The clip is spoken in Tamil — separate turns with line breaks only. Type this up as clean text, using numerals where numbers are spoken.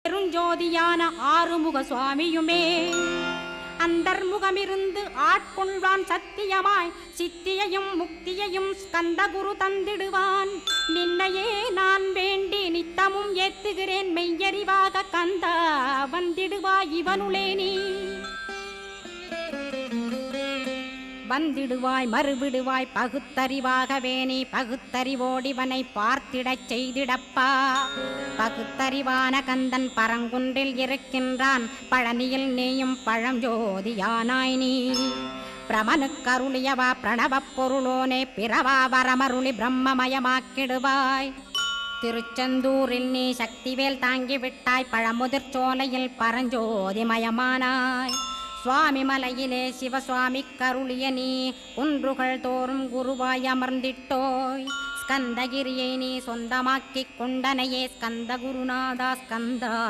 பெருஞ்சோதியான ஆறுமுக சுவாமியுமே அந்தர்முகமிருந்து ஆட்கொள்வான் சத்தியமாய் சித்தியையும் முக்தியையும் ஸ்கந்தகுரு தந்திடுவான். நின்னையே நான் வேண்டி நித்தமும் ஏத்துகிறேன் மெய்யறிவாக கந்தா வந்திடுவாய் இவனுளே நீ வந்திடுவாய் மறுவிடுவாய் பகுத்தறிவாகவே நீ பகுத்தறிவோடிவனை பார்த்திடச் செய்திடப்பா. பகுத்தறிவான கந்தன் பரங்குன்றில் இருக்கின்றான் பழனியில் நீயும் பழஞ்சோதியானாய் நீ. பிரமனுக்கருளியவா பிரணவப் பொருளோனே பிறவா வரமருளி பிரம்மமயமாக்கிடுவாய். திருச்செந்தூரில் நீ சக்திவேல் தாங்கிவிட்டாய் பழமுதிர் சோலையில் பரஞ்சோதிமயமானாய். சுவாமி மலையிலே சிவசுவாமி கருளிய நீ குன்றுகள் தோறும் குருவாய் அமர்ந்திட்டோய். ஸ்கந்தகிரியை நீ சொந்தமாக்கிக் கொண்டனையே ஸ்கந்த குருநாதா ஸ்கந்தா